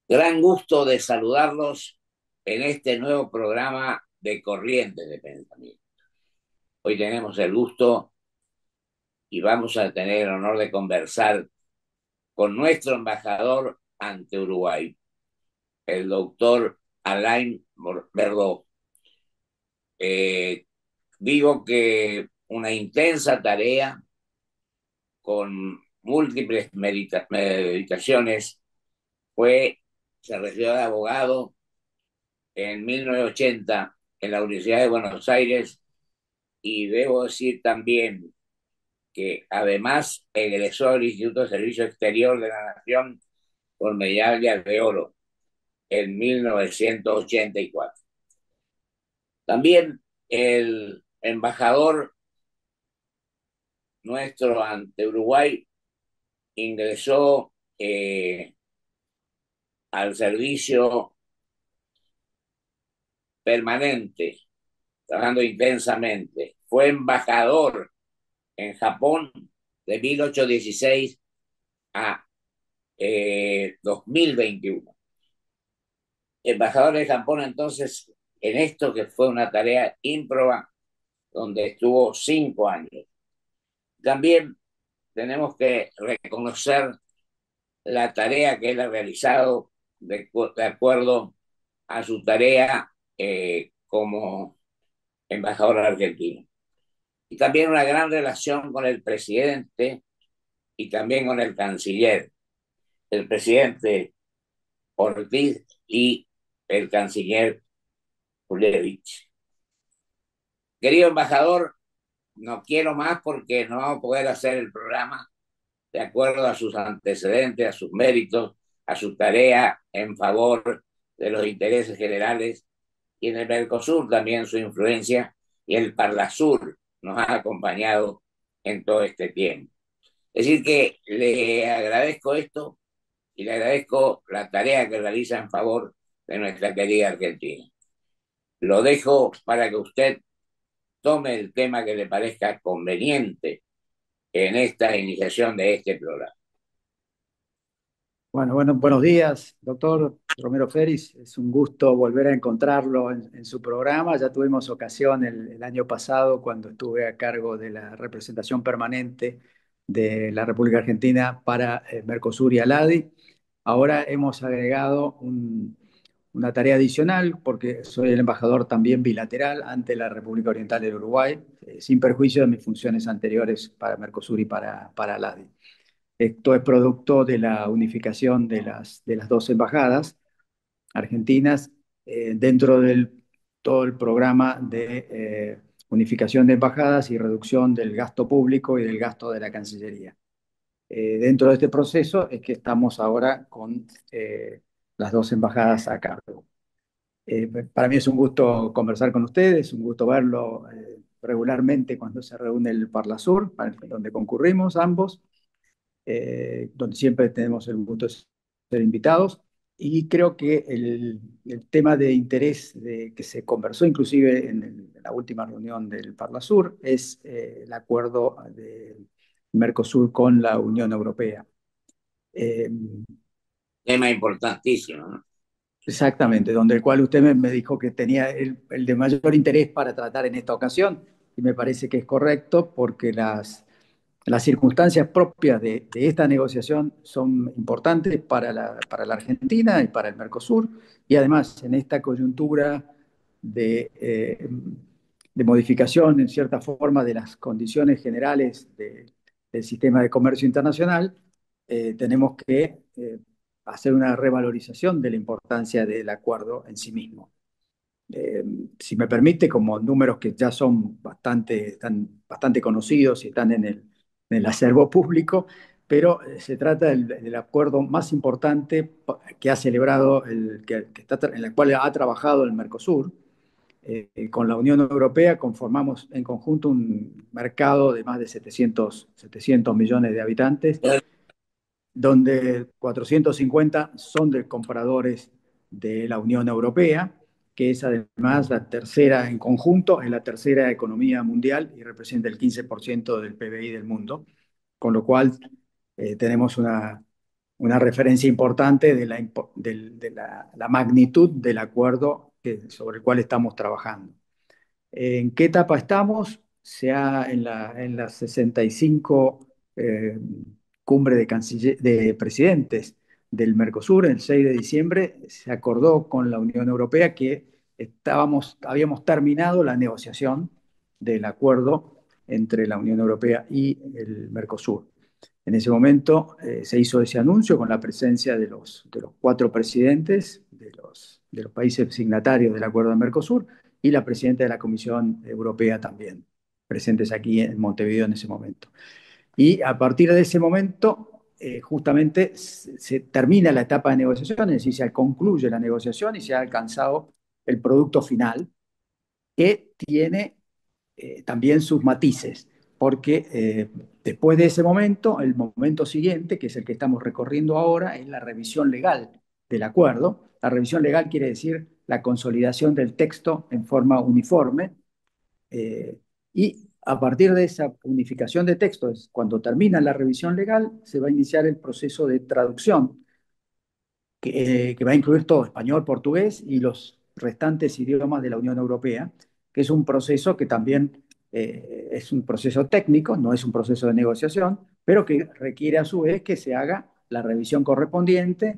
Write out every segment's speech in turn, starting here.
Gran gusto de saludarlos en este nuevo programa de Corrientes de Pensamiento. Hoy tenemos el gusto y vamos a tener el honor de conversar con nuestro embajador ante Uruguay, el doctor Alain Verdó. Eh, Digo que una intensa tarea con múltiples meditaciones se recibió de abogado en 1980 en la Universidad de Buenos Aires y debo decir también que además egresó del Instituto de Servicio Exterior de la Nación con medalla de oro en 1984. También el embajador nuestro ante Uruguay ingresó al servicio permanente, trabajando intensamente. Fue embajador en Japón de 1816 a 2021. Embajador de Japón entonces en esto que fue una tarea ímproba donde estuvo 5 años. También tenemos que reconocer la tarea que él ha realizado de acuerdo a su tarea como embajador argentino. Y también una gran relación con el presidente y también con el canciller, el presidente Ortiz y el canciller Kulevich. Querido embajador, no quiero más porque no vamos a poder hacer el programa de acuerdo a sus antecedentes, a sus méritos, a su tarea en favor de los intereses generales y en el Mercosur también su influencia y el Parlasur nos ha acompañado en todo este tiempo. Es decir, que le agradezco esto y le agradezco la tarea que realiza en favor de nuestra querida Argentina. Lo dejo para que usted tome el tema que le parezca conveniente en esta iniciación de este programa. Bueno, buenos días, doctor Romero Feris. Es un gusto volver a encontrarlo en su programa. Ya tuvimos ocasión el año pasado cuando estuve a cargo de la representación permanente de la República Argentina para Mercosur y ALADI. Ahora hemos agregado una tarea adicional porque soy el embajador también bilateral ante la República Oriental del Uruguay, sin perjuicio de mis funciones anteriores para Mercosur y para ALADI. Esto es producto de la unificación de las dos embajadas argentinas dentro del todo el programa de unificación de embajadas y reducción del gasto público y del gasto de la Cancillería. Dentro de este proceso es que estamos ahora con las dos embajadas a cargo. Para mí es un gusto conversar con ustedes, un gusto verlo regularmente cuando se reúne el Parlasur, donde concurrimos ambos, donde siempre tenemos el gusto de ser invitados. Y creo que el tema de interés que se conversó inclusive en la última reunión del Parlasur es el acuerdo de Mercosur con la Unión Europea. Eh, Tema importantísimo, ¿no? Exactamente, donde el cual usted me dijo que tenía el de mayor interés para tratar en esta ocasión, y me parece que es correcto porque las circunstancias propias de esta negociación son importantes para la Argentina y para el Mercosur, y además en esta coyuntura de modificación, en cierta forma, de las condiciones generales del sistema de comercio internacional, tenemos que hacer una revalorización de la importancia del acuerdo en sí mismo. Eh, si me permite, como números que ya están bastante conocidos y están en el acervo público, pero se trata del acuerdo más importante que ha celebrado, en el cual ha trabajado el Mercosur. Con la Unión Europea conformamos en conjunto un mercado de más de 700 millones de habitantes, donde 450 son de compradores de la Unión Europea, que es además la tercera en conjunto, es la tercera economía mundial y representa el 15% del PBI del mundo, con lo cual tenemos una referencia importante de la magnitud del acuerdo sobre el cual estamos trabajando. ¿En qué etapa estamos? En la 65 cumbre de presidentes del Mercosur, el 6 de diciembre, se acordó con la Unión Europea que habíamos terminado la negociación del acuerdo entre la Unión Europea y el Mercosur. En ese momento se hizo ese anuncio con la presencia de los cuatro presidentes de los países signatarios del acuerdo de Mercosur y la presidenta de la Comisión Europea también, presentes aquí en Montevideo en ese momento. Y a partir de ese momento, justamente se termina la etapa de negociación, es decir, se concluye la negociación y se ha alcanzado el producto final, que tiene también sus matices, porque después de ese momento, el momento siguiente, que es el que estamos recorriendo ahora, es la revisión legal del acuerdo. La revisión legal quiere decir la consolidación del texto en forma uniforme, y a partir de esa unificación de textos, cuando termina la revisión legal, se va a iniciar el proceso de traducción que va a incluir todo, español, portugués y los restantes idiomas de la Unión Europea, que es un proceso que también es un proceso técnico, no es un proceso de negociación, pero que requiere a su vez que se haga la revisión correspondiente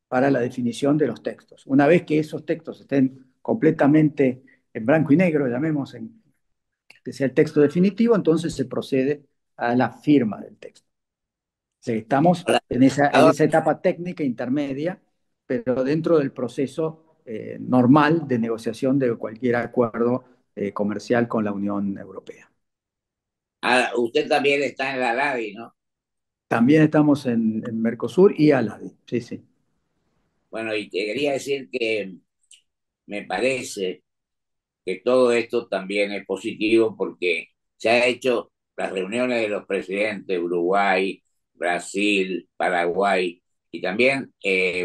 para la definición de los textos. Una vez que esos textos estén completamente en blanco y negro, que sea el texto definitivo, entonces se procede a la firma del texto. Sí, estamos Ahora, en esa etapa técnica intermedia, pero dentro del proceso normal de negociación de cualquier acuerdo comercial con la Unión Europea. usted también está en la LADI, ¿no? También estamos en Mercosur y ALADI. Sí, sí. Bueno, y te quería decir que me parece que todo esto también es positivo porque se ha hecho las reuniones de los presidentes de Uruguay, Brasil, Paraguay y también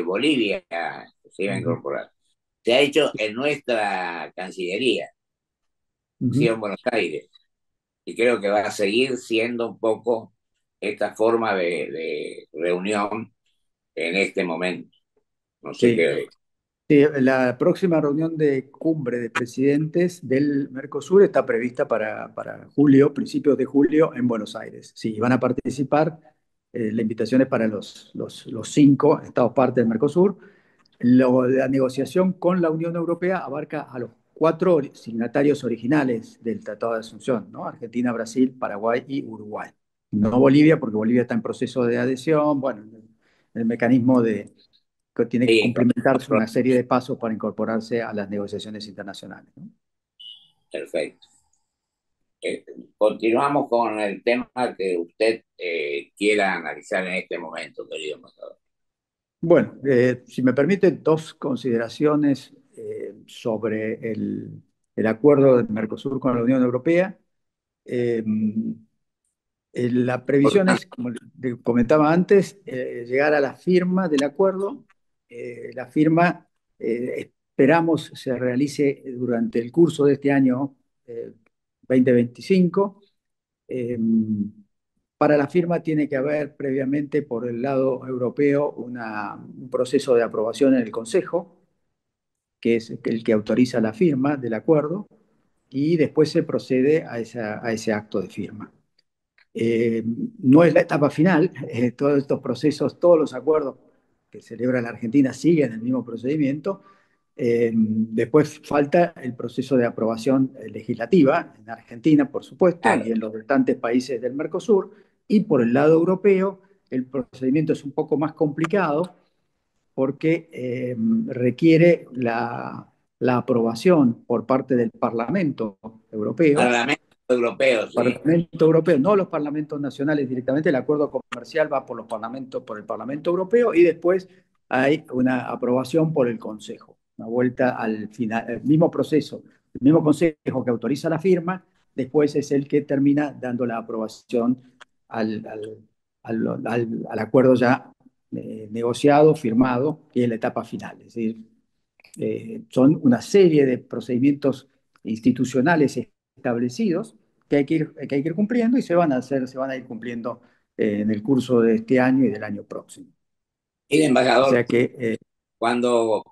Bolivia se iba a Ujú. incorporar. Se ha hecho en nuestra Cancillería, sí, Ujú. en Buenos Aires, y creo que va a seguir siendo un poco esta forma de reunión en este momento. No sé Sí. qué. Sí, la próxima reunión de cumbre de presidentes del Mercosur está prevista para julio, principios de julio, en Buenos Aires. Sí, van a participar. La invitación es para los 5 estados parte del Mercosur. La negociación con la Unión Europea abarca a los 4 signatarios originales del Tratado de Asunción, ¿no? Argentina, Brasil, Paraguay y Uruguay. No Bolivia, porque Bolivia está en proceso de adhesión. Bueno, el mecanismo que tiene que Sí, cumplimentarse una serie de pasos para incorporarse a las negociaciones internacionales, ¿no? perfecto. Eh, Continuamos con el tema que usted quiera analizar en este momento, querido embajador. Bueno, si me permite, dos consideraciones sobre el acuerdo del Mercosur con la Unión Europea. Eh, la previsión es, como le comentaba antes, llegar a la firma del acuerdo. La firma esperamos se realice durante el curso de este año 2025. Eh, para la firma tiene que haber previamente por el lado europeo un proceso de aprobación en el Consejo, que es el que autoriza la firma del acuerdo, y después se procede a ese acto de firma. Eh, no es la etapa final, todos estos procesos, todos los acuerdos que celebra la Argentina siguen el mismo procedimiento. Después falta el proceso de aprobación legislativa en Argentina, por supuesto, y Claro, en los restantes países del Mercosur. Y por el lado europeo, el procedimiento es un poco más complicado porque requiere la aprobación por parte del Parlamento Europeo. Parlamento Europeo, sí. Parlamento Europeo, no los parlamentos nacionales directamente. El acuerdo comercial va por el Parlamento Europeo, y después hay una aprobación por el Consejo. Una vuelta al final, el mismo proceso, el mismo Consejo que autoriza la firma, después es el que termina dando la aprobación al, al, al acuerdo ya negociado, firmado, que es la etapa final. Es decir, son una serie de procedimientos institucionales establecidos que hay que ir cumpliendo, y se van a ir cumpliendo en el curso de este año y del año próximo. El O embajador, sea que, cuando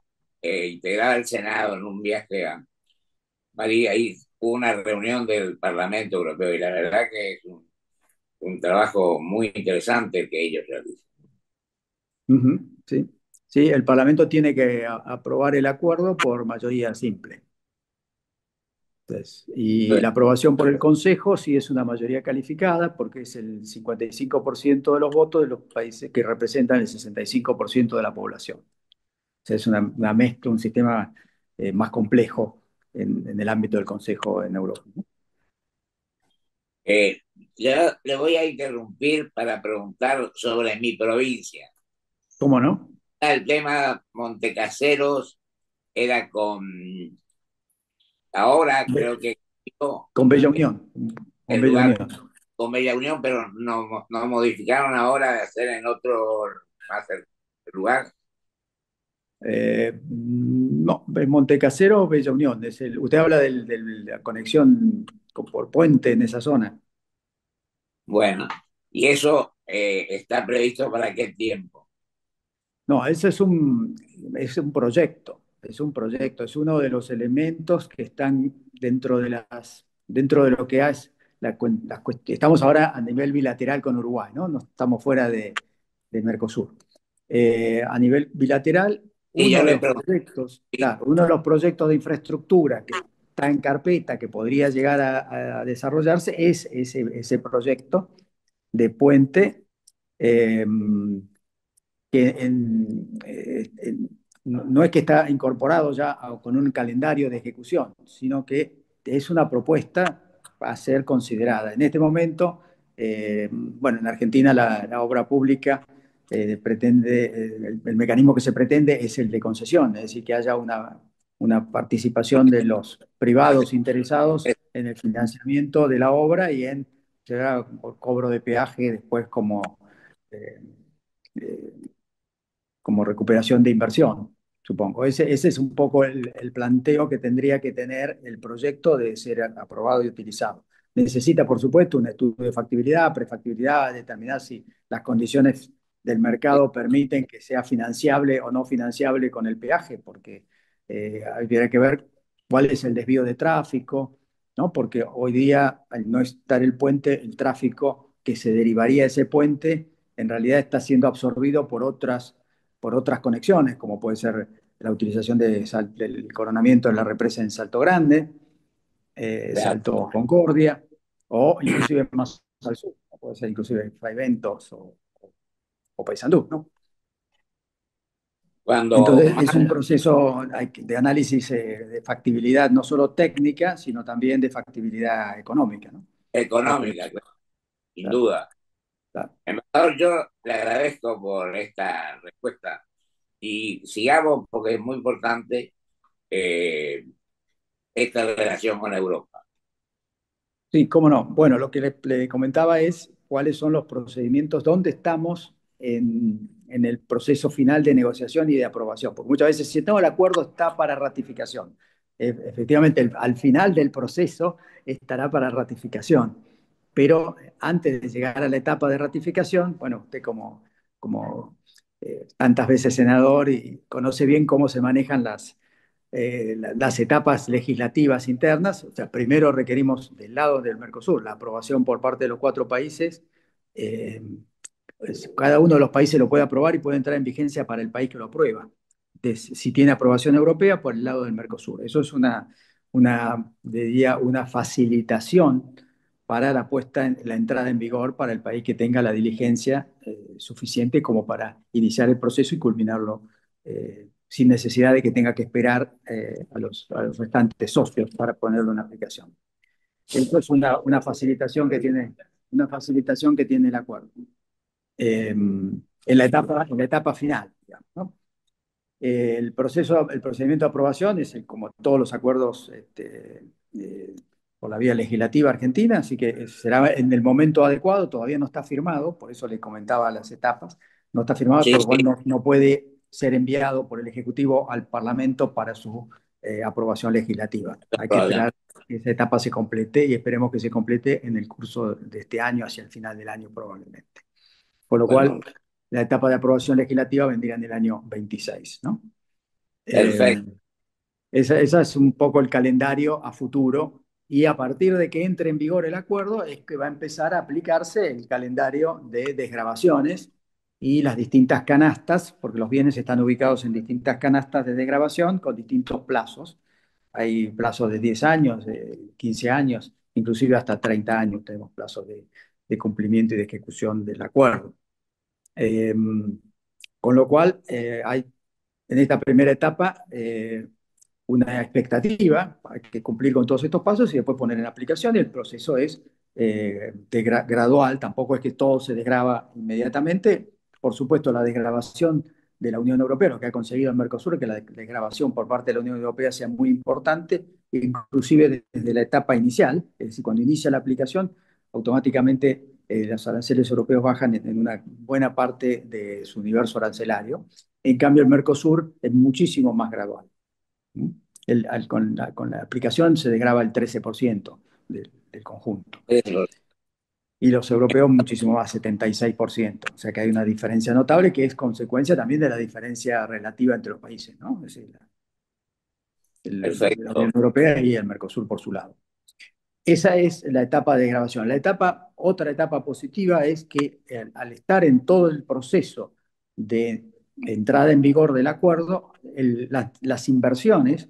integraba el Senado en un viaje a María, ahí hubo una reunión del Parlamento Europeo y la verdad que es un trabajo muy interesante el que ellos realizan. ujú, sí, sí, el Parlamento tiene que aprobar el acuerdo por mayoría simple. Entonces, y la aprobación por el Consejo sí es una mayoría calificada porque es el 55% de los votos de los países que representan el 65% de la población. O sea, es una mezcla, un sistema más complejo en el ámbito del Consejo en Europa. Eh, yo le voy a interrumpir para preguntar sobre mi provincia. ¿Cómo no? El tema Montecaseros era con, ahora Be- creo que con Bella Unión. Con el Bella lugar Unión. con Bella Unión, pero no modificaron ahora de hacer en otro más lugar. No, en Montecasero o Bella Unión. Usted habla de la conexión por puente en esa zona. Bueno, y eso está previsto para qué tiempo. No, ese es un proyecto, es un proyecto, es uno de los elementos que están dentro de lo que es estamos ahora a nivel bilateral con Uruguay, ¿no? No estamos fuera del Mercosur. A nivel bilateral, Y uno yo de le los pregunto, proyectos, claro, uno de los proyectos de infraestructura que está en carpeta, que podría llegar a desarrollarse, es ese proyecto de puente. eh, que no es que está incorporado ya con un calendario de ejecución, sino que es una propuesta a ser considerada. En este momento, bueno, en Argentina la obra pública pretende, el mecanismo que se pretende es el de concesión, es decir, que haya una participación de los privados interesados en el financiamiento de la obra y en llegar por cobro de peaje después eh, eh, como recuperación de inversión, supongo. Ese es un poco el planteo que tendría que tener el proyecto de ser aprobado y utilizado. Necesita, por supuesto, un estudio de factibilidad, prefactibilidad, determinar si las condiciones del mercado permiten que sea financiable o no financiable con el peaje, porque habría que ver cuál es el desvío de tráfico, ¿no? Porque hoy día, al no estar el puente, el tráfico que se derivaría de ese puente, en realidad está siendo absorbido por otras conexiones, como puede ser la utilización del coronamiento en la represa en Salto Grande, claro, Salto Concordia, o inclusive más al sur, puede ser inclusive Fraiventos o Paysandú, ¿no? cuando Entonces más es un proceso de análisis de factibilidad no solo técnica, sino también de factibilidad económica, ¿no? económica, claro, sin Claro, duda. claro. Embajador, yo le agradezco por esta respuesta y sigamos porque es muy importante eh, esta relación con Europa. Sí, cómo no. Bueno, lo que le comentaba es cuáles son los procedimientos, dónde estamos en el proceso final de negociación y de aprobación. Porque muchas veces, si todo el acuerdo está para ratificación, efectivamente al final del proceso estará para ratificación. Pero antes de llegar a la etapa de ratificación, bueno, usted como tantas veces senador y conoce bien cómo se manejan las etapas legislativas internas. O sea, primero requerimos del lado del Mercosur la aprobación por parte de los cuatro países. Eh, pues, cada uno de los países lo puede aprobar y puede entrar en vigencia para el país que lo aprueba. Si tiene aprobación europea, por el lado del Mercosur. Eso es diría, una facilitación para la entrada en vigor para el país que tenga la diligencia suficiente como para iniciar el proceso y culminarlo sin necesidad de que tenga que esperar a los restantes socios para ponerlo en aplicación. Eso es una facilitación que tiene el acuerdo en la etapa final, digamos, ¿no? El procedimiento de aprobación es como todos los acuerdos por la vía legislativa argentina, así que será en el momento adecuado, todavía no está firmado, por eso le comentaba las etapas, no está firmado, Sí, por lo cual sí, no puede ser enviado por el Ejecutivo al Parlamento para su aprobación legislativa. Hay que esperar que esa etapa se complete y esperemos que se complete en el curso de este año, hacia el final del año probablemente. Con lo cual, bueno, la etapa de aprobación legislativa vendría en el año 26, ¿no? Eh, Perfecto. esa es un poco el calendario a futuro y a partir de que entre en vigor el acuerdo es que va a empezar a aplicarse el calendario de desgravaciones y las distintas canastas, porque los bienes están ubicados en distintas canastas de desgravación con distintos plazos. Hay plazos de 10 años, de 15 años, inclusive hasta 30 años tenemos plazos de cumplimiento y de ejecución del acuerdo. Eh, con lo cual, hay en esta primera etapa una expectativa, hay que cumplir con todos estos pasos y después poner en aplicación. Y el proceso es gradual, tampoco es que todo se desgrava inmediatamente. Por supuesto, la desgravación de la Unión Europea, lo que ha conseguido el Mercosur, es que la desgravación por parte de la Unión Europea sea muy importante, inclusive desde la etapa inicial, es decir, cuando inicia la aplicación, automáticamente los aranceles europeos bajan en una buena parte de su universo arancelario. En cambio, el Mercosur es muchísimo más gradual. Con la aplicación se desgrava el 13% del conjunto. Eso. Y los europeos muchísimo más, 76%. O sea que hay una diferencia notable que es consecuencia también de la diferencia relativa entre los países, ¿no? Es decir, la Unión Perfecto. Europea y el Mercosur por su lado. Esa es la etapa de grabación. Otra etapa positiva es que al estar en todo el proceso de entrada en vigor del acuerdo, las inversiones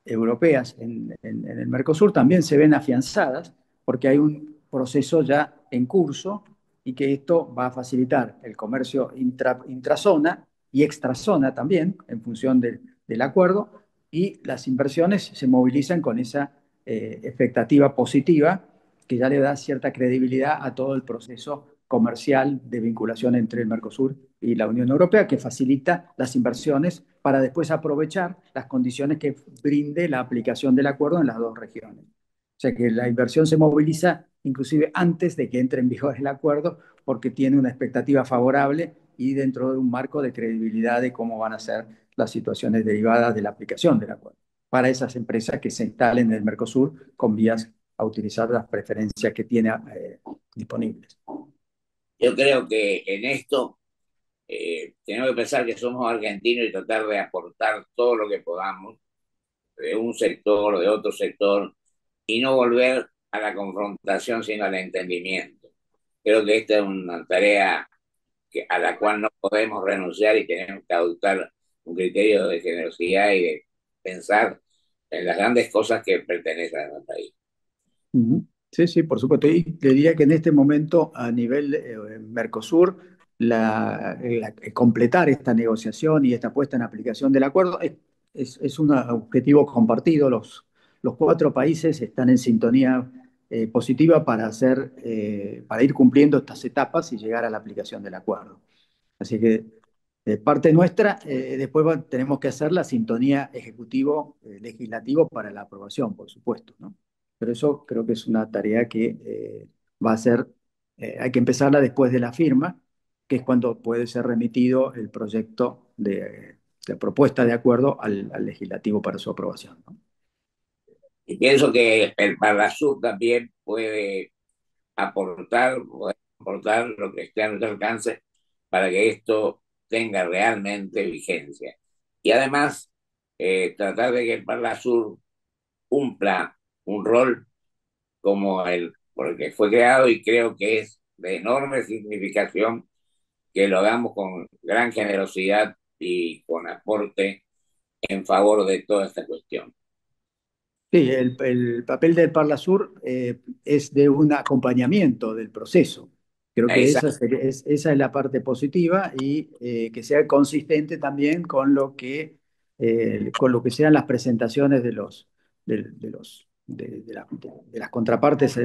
europeas en el Mercosur también se ven afianzadas porque hay un proceso ya en curso y que esto va a facilitar el comercio intrazona y extrazona también en función del acuerdo y las inversiones se movilizan con esa expectativa positiva que ya le da cierta credibilidad a todo el proceso comercial de vinculación entre el Mercosur y la Unión Europea, que facilita las inversiones para después aprovechar las condiciones que brinde la aplicación del acuerdo en las dos regiones. O sea que la inversión se moviliza inclusive antes de que entre en vigor el acuerdo porque tiene una expectativa favorable y dentro de un marco de credibilidad de cómo van a ser las situaciones derivadas de la aplicación del acuerdo para esas empresas que se instalen en el Mercosur con vías a utilizar las preferencias que tiene disponibles. Yo creo que en esto tenemos que pensar que somos argentinos y tratar de aportar todo lo que podamos de un sector, de otro sector, y no volver a la confrontación, sino al entendimiento. Creo que esta es una tarea a la cual no podemos renunciar y tenemos que adoptar un criterio de generosidad y de pensar en las grandes cosas que pertenecen a nuestro país. Ujú. Sí, sí, por supuesto. Y te diría que en este momento, a nivel Mercosur, completar esta negociación y esta puesta en aplicación del acuerdo es un objetivo compartido. Los cuatro países están en sintonía positiva para ir cumpliendo estas etapas y llegar a la aplicación del acuerdo. Así que de parte nuestra, después tenemos que hacer la sintonía ejecutivo-legislativo para la aprobación, por supuesto, ¿no? Pero eso creo que es una tarea que va a ser, hay que empezarla después de la firma, que es cuando puede ser remitido el proyecto de propuesta de acuerdo al legislativo para su aprobación, ¿no? Y pienso que el Parlasur también puede aportar lo que esté a nuestro alcance para que esto tenga realmente vigencia. Y además, tratar de que el Parlasur cumpla un rol como el por el que fue creado y creo que es de enorme significación que lo hagamos con gran generosidad y con aporte en favor de toda esta cuestión. Sí, el papel del Parlasur es de un acompañamiento del proceso. Creo que Esa, esa es la parte positiva y que sea consistente también con lo que sean las presentaciones de las contrapartes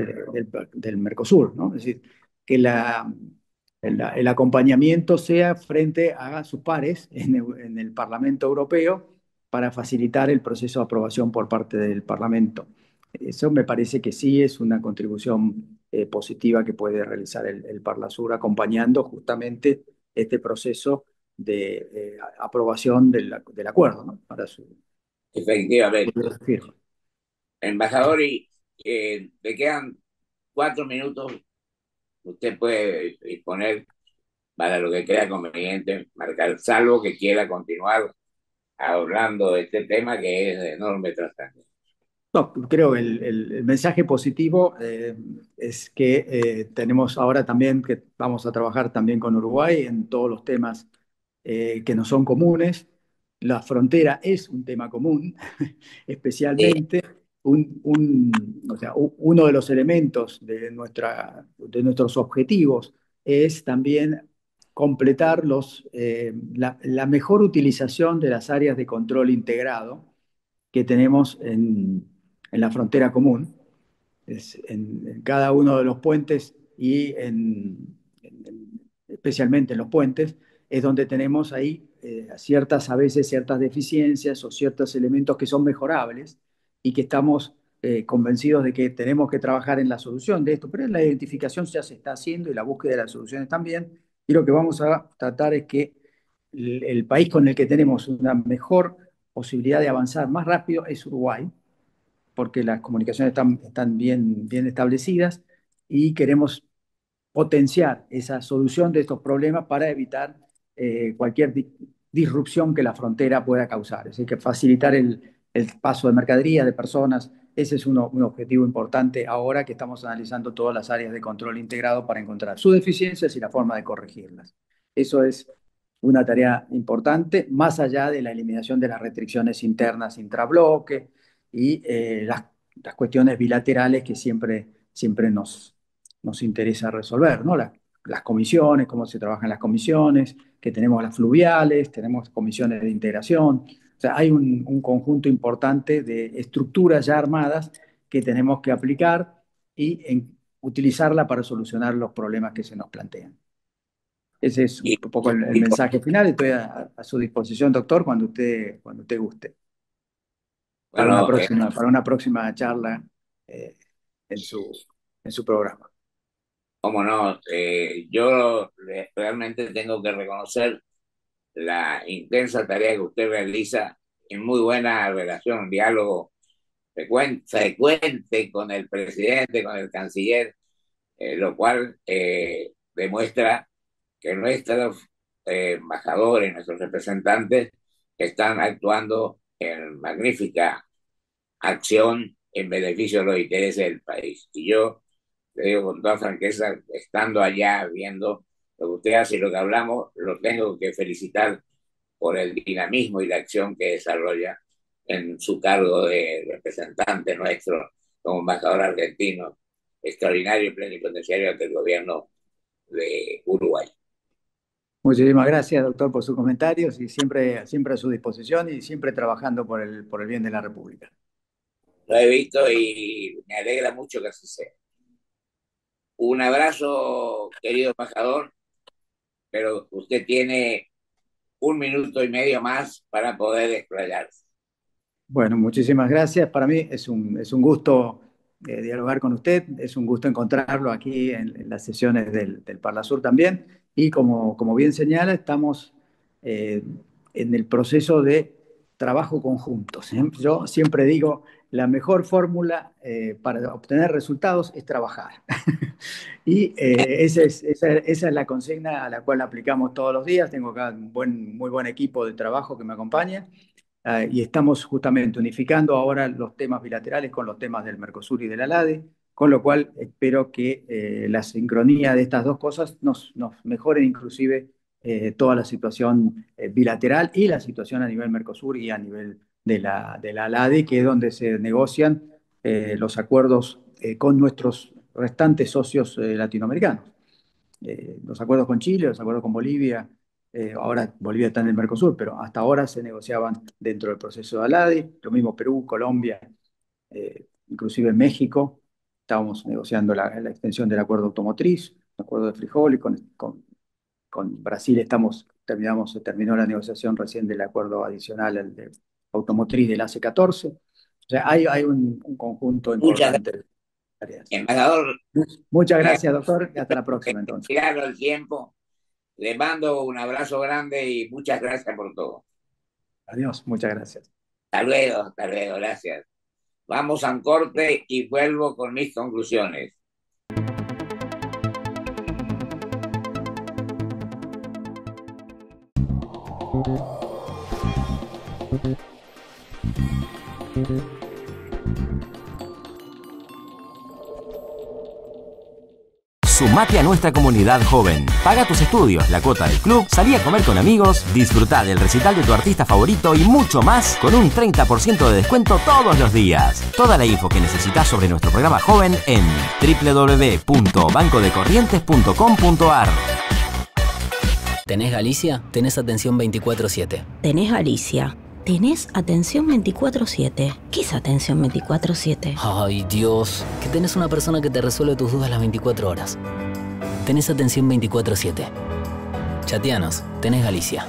del Mercosur, ¿no? Es decir, que el acompañamiento sea frente a sus pares en el Parlamento Europeo para facilitar el proceso de aprobación por parte del Parlamento. Eso me parece que sí es una contribución positiva que puede realizar el Parlasur acompañando justamente este proceso de aprobación del acuerdo, ¿no? Para su efectivamente. firma. Embajador, y le quedan 4 minutos. Usted puede disponer para lo que crea conveniente marcar, salvo que quiera continuar hablando de este tema que es de enorme trascendencia. No, creo que el mensaje positivo es que tenemos ahora también que vamos a trabajar también con Uruguay en todos los temas que nos son comunes. La frontera es un tema común, Sí, especialmente o sea, uno de los elementos de de nuestros objetivos es también completar la mejor utilización de las áreas de control integrado que tenemos en la frontera común, en cada uno de los puentes y especialmente en los puentes, es donde tenemos ahí a veces ciertas deficiencias o ciertos elementos que son mejorables y que estamos convencidos de que tenemos que trabajar en la solución de esto, pero la identificación ya se está haciendo y la búsqueda de las soluciones también, y lo que vamos a tratar es que el país con el que tenemos una mejor posibilidad de avanzar más rápido es Uruguay, porque las comunicaciones están bien establecidas y queremos potenciar esa solución de estos problemas para evitar cualquier disrupción que la frontera pueda causar. Es decir, que facilitar el paso de mercadería, de personas, ese es un objetivo importante ahora que estamos analizando todas las áreas de control integrado para encontrar sus deficiencias y la forma de corregirlas. Eso es una tarea importante, más allá de la eliminación de las restricciones internas intrabloque y las cuestiones bilaterales que siempre nos interesa resolver, ¿no? Las comisiones, cómo se trabajan las comisiones, que tenemos las fluviales, tenemos comisiones de integración. O sea, hay un conjunto importante de estructuras ya armadas que tenemos que aplicar y utilizarla para solucionar los problemas que se nos plantean. Ese es un y, poco el y, mensaje final. Estoy a su disposición, doctor, cuando usted guste, bueno, para una próxima charla eh, en en su programa. cómo no, yo realmente tengo que reconocer la intensa tarea que usted realiza en muy buena relación, un diálogo frecuente con el presidente, con el canciller, lo cual demuestra que nuestros embajadores, nuestros representantes están actuando en magnífica acción en beneficio de los intereses del país. Y yo le digo con toda franqueza, estando allá viendo lo que usted hace y lo que hablamos, lo tengo que felicitar por el dinamismo y la acción que desarrolla en su cargo de representante nuestro como embajador argentino, extraordinario y plenipotenciario ante el gobierno de Uruguay. Muchísimas gracias, doctor, por sus comentarios y siempre a su disposición y siempre trabajando por el bien de la República. Lo he visto y me alegra mucho que así sea. Un abrazo, querido embajador, pero usted tiene 1 minuto y medio más para poder explayarse. Bueno, muchísimas gracias. Para mí es un gusto dialogar con usted, es un gusto encontrarlo aquí en las sesiones del Parlasur también. Y como bien señala, estamos eh, en el proceso de trabajo conjunto. Yo siempre digo, la mejor fórmula para obtener resultados es trabajar. Y esa es la consigna a la cual aplicamos todos los días. Tengo acá un muy buen equipo de trabajo que me acompaña. Y estamos justamente unificando ahora los temas bilaterales con los temas del Mercosur y de la LADE, con lo cual espero que la sincronía de estas dos cosas nos mejoren inclusive toda la situación bilateral y la situación a nivel Mercosur y a nivel de la LADE, que es donde se negocian los acuerdos con nuestros restantes socios latinoamericanos. Los acuerdos con Chile, los acuerdos con Bolivia, ahora Bolivia está en el Mercosur, pero hasta ahora se negociaban dentro del proceso de ALADI, lo mismo Perú, Colombia, inclusive México, estábamos negociando la extensión del acuerdo automotriz, el acuerdo de frijol, y con Brasil se terminó la negociación recién del acuerdo adicional al de automotriz del AC14. O sea, hay un conjunto Muchas importante de tareas. gracias, embajador. Muchas Me ha gracias, doctor, y hasta la próxima entonces. llegado el tiempo. Le mando un abrazo grande y muchas gracias por todo. Adiós, muchas gracias. Hasta luego, gracias. Vamos a un corte y vuelvo con mis conclusiones. Sumate a nuestra comunidad joven. Paga tus estudios, la cuota del club, salí a comer con amigos, disfrutá del recital de tu artista favorito y mucho más con un 30% de descuento todos los días. Toda la info que necesitas sobre nuestro programa joven en www.bancodecorrientes.com.ar. ¿Tenés Galicia? Tenés atención 24/7. ¿Tenés Galicia? ¿Tenés atención 24/7? ¿Qué es atención 24/7? Ay, Dios. Que tenés una persona que te resuelve tus dudas las 24 horas. Tenés atención 24/7. Chateanos. Tenés Galicia.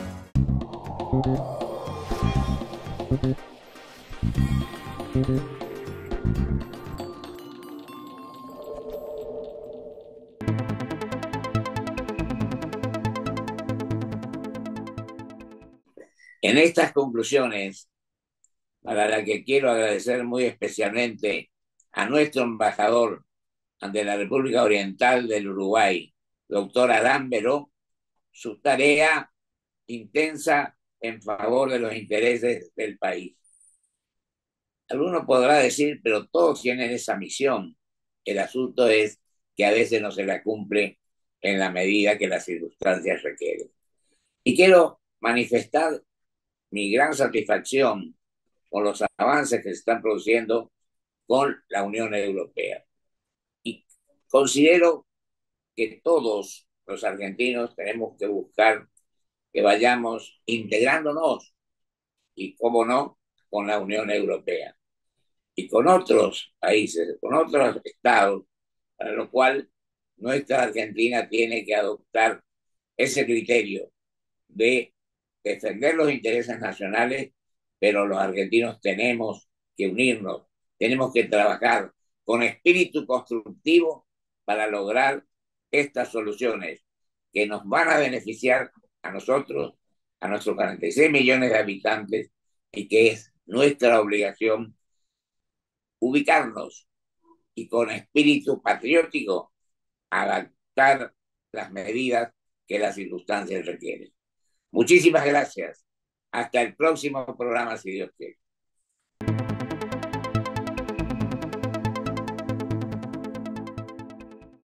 En estas conclusiones, para la que quiero agradecer muy especialmente a nuestro embajador ante la República Oriental del Uruguay, doctor Adán Beró, su tarea intensa en favor de los intereses del país. Alguno podrá decir, pero todos tienen esa misión. El asunto es que a veces no se la cumple en la medida que las circunstancias requieren. Y quiero manifestar mi gran satisfacción con los avances que se están produciendo con la Unión Europea. Y considero que todos los argentinos tenemos que buscar que vayamos integrándonos y, cómo no, con la Unión Europea y con otros países, con otros estados, para lo cual nuestra Argentina tiene que adoptar ese criterio de defender los intereses nacionales, pero los argentinos tenemos que unirnos, tenemos que trabajar con espíritu constructivo para lograr estas soluciones que nos van a beneficiar a nosotros, a nuestros 46 millones de habitantes, y que es nuestra obligación ubicarnos y con espíritu patriótico adaptar las medidas que las circunstancias requieren. Muchísimas gracias. Hasta el próximo programa, si Dios quiere.